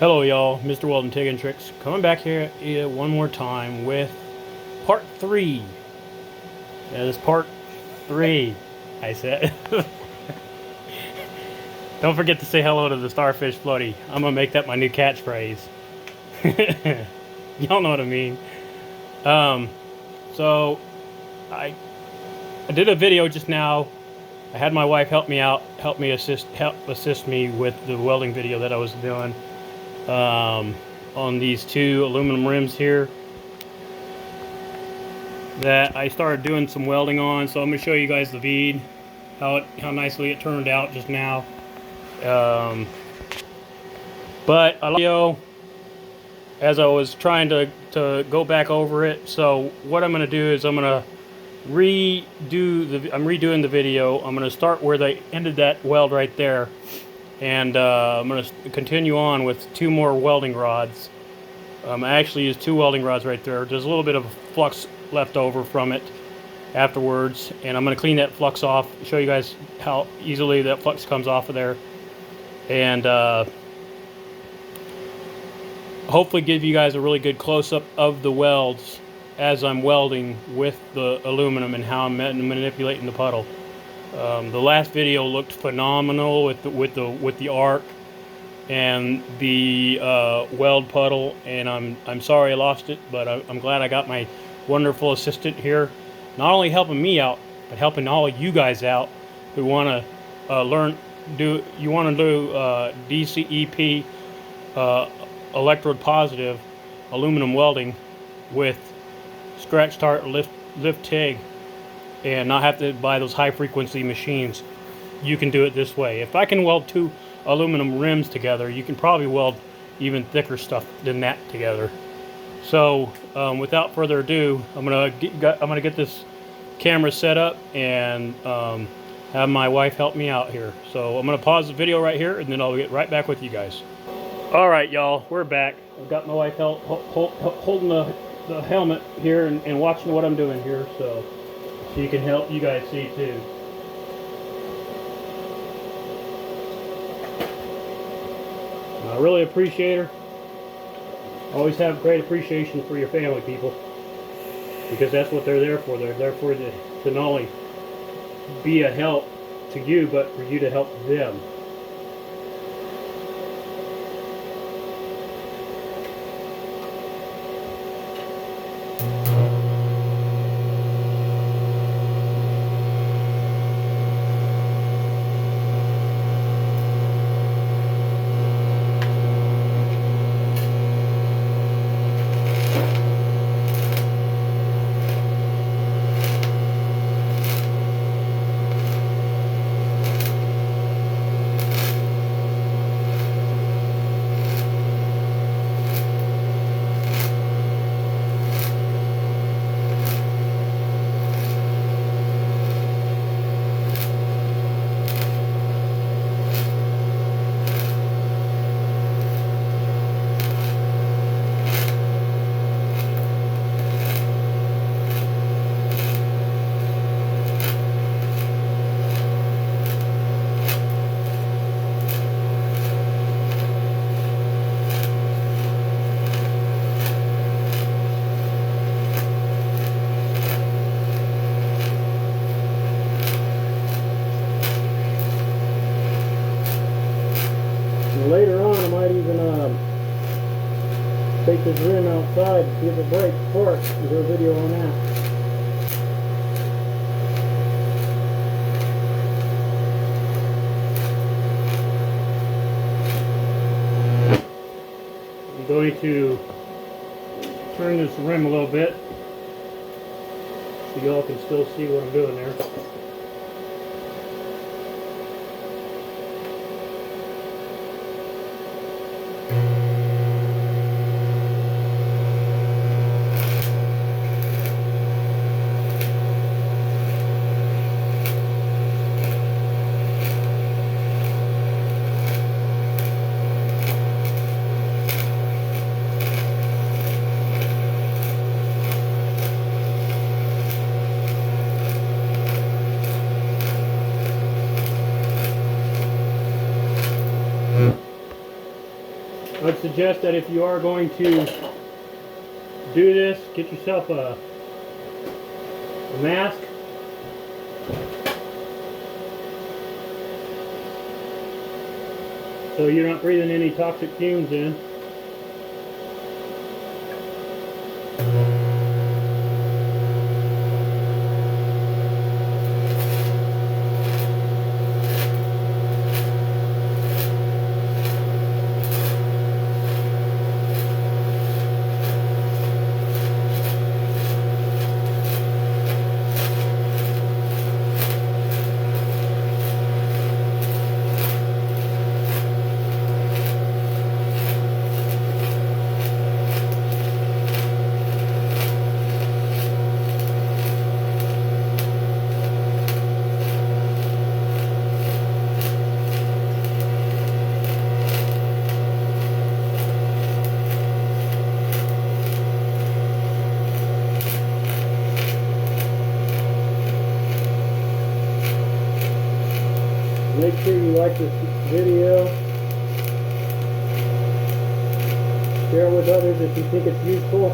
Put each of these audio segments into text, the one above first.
Hello y'all, Mr. Welding TIG and Tricks coming back here one more time with part 3. Yeah, this part 3, I said. Don't forget to say hello to the starfish floaty. I'm gonna make that my new catchphrase. Y'all know what I mean. Um, so I did a video just now. I had my wife help me out, help assist me with the welding video that I was doing. On these two aluminum rims here that I started doing some welding on. So I'm going to show you guys the bead, how nicely it turned out just now. But as I was trying to go back over it, so what I'm going to do is I'm redoing the video. I'm going to start where they ended that weld right there. And I'm going to continue on with 2 more welding rods. I actually used 2 welding rods right there. There's a little bit of flux left over from it afterwards, and I'm going to clean that flux off, show you guys how easily that flux comes off of there, and hopefully give you guys a really good close-up of the welds as I'm welding with the aluminum and how I'm manipulating the puddle. The last video looked phenomenal with the arc and the weld puddle, and I'm sorry I lost it, but I'm glad I got my wonderful assistant here, not only helping me out, but helping all of you guys out who want to DCEP electrode positive aluminum welding with scratch start lift TIG, and not have to buy those high frequency machines. You can do it this way. If I can weld 2 aluminum rims together, you can probably weld even thicker stuff than that together. So without further ado, I'm gonna get this camera set up and have my wife help me out here. So I'm gonna pause the video right here, and then I'll get right back with you guys. All right, y'all, we're back. I've got my wife holding the helmet here and watching what I'm doing here, so she can help you guys see too. And I really appreciate her. Always have great appreciation for your family, people, because that's what they're there for. They're there for to not only be a help to you, but for you to help them. Later on, I might even take this rim outside, see if it breaks apart, and do a video on that. I'm going to turn this rim a little bit so y'all can still see what I'm doing there. would suggest that if you are going to do this, get yourself a mask. So you're not breathing any toxic fumes in. Make sure you like this video. Share it with others if you think it's useful.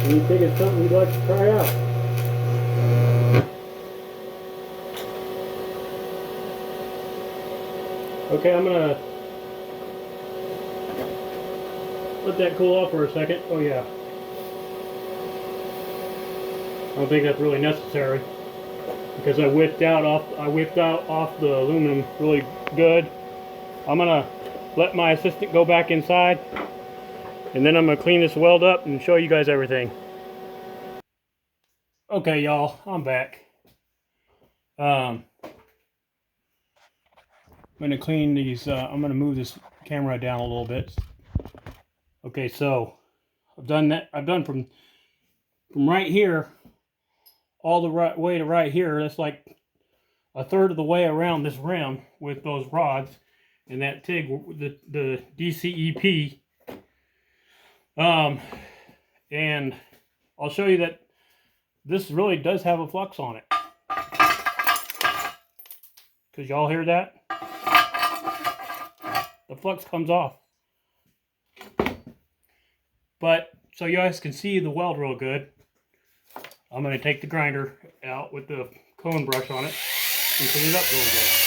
And you think it's something you'd like to try out. Okay, I'm gonna let that cool off for a second. Oh yeah. I don't think that's really necessary because I whipped out off the aluminum really good. I'm gonna let my assistant go back inside, and then I'm gonna clean this weld up and show you guys everything. Okay, y'all, I'm back. I'm gonna clean these. I'm gonna move this camera down a little bit. Okay, so I've done that. I've done from right here all the right way to right here. That's like a third of the way around this rim with those rods and that TIG, the DCEP. And I'll show you that this really does have a flux on it. Because y'all hear that? The flux comes off. But so you guys can see the weld real good, I'm going to take the grinder out with the cone brush on it and clean it up real good.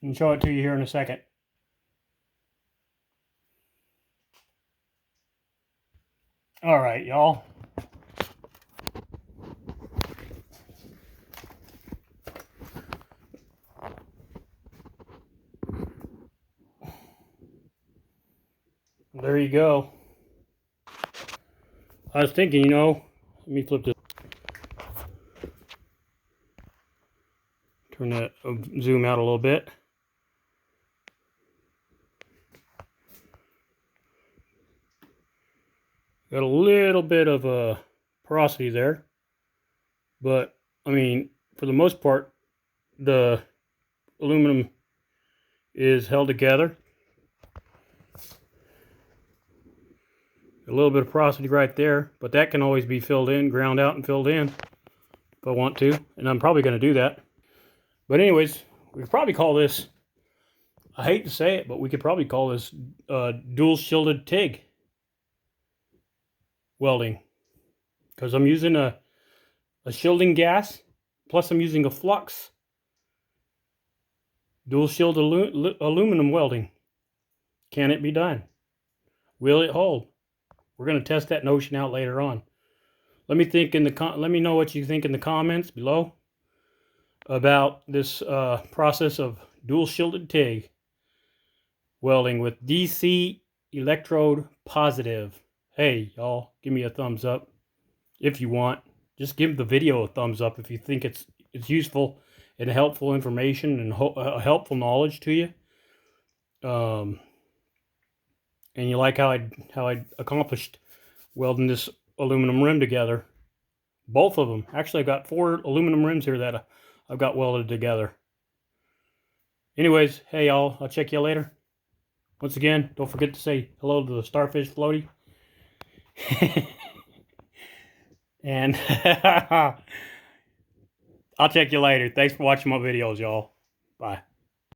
And show it to you here in a second. All right, y'all. There you go. I was thinking, let me flip this. Turn that, zoom out a little bit. Got a little bit of porosity there, but I mean, for the most part, the aluminum is held together. A little bit of porosity right there, but that can always be filled in, ground out and filled in if I want to, and I'm probably going to do that. But anyways, we could probably call this, I hate to say it, but we could probably call this dual shielded TIG welding, because I'm using a shielding gas, plus I'm using a flux. Dual shielded aluminum welding. Can it be done? Will it hold? We're going to test that notion out later on. Let me know what you think in the comments below about this process of dual shielded TIG welding with DC electrode positive. Hey, y'all, give me a thumbs up if you want. Just give the video a thumbs up if you think it's useful and helpful information and helpful knowledge to you. And you like how I accomplished welding this aluminum rim together. Both of them. Actually, I've got 4 aluminum rims here that I've got welded together. Anyways, hey y'all, I'll check you later. Once again, don't forget to say hello to the starfish floaty. And I'll check you later. Thanks for watching my videos, y'all. Bye.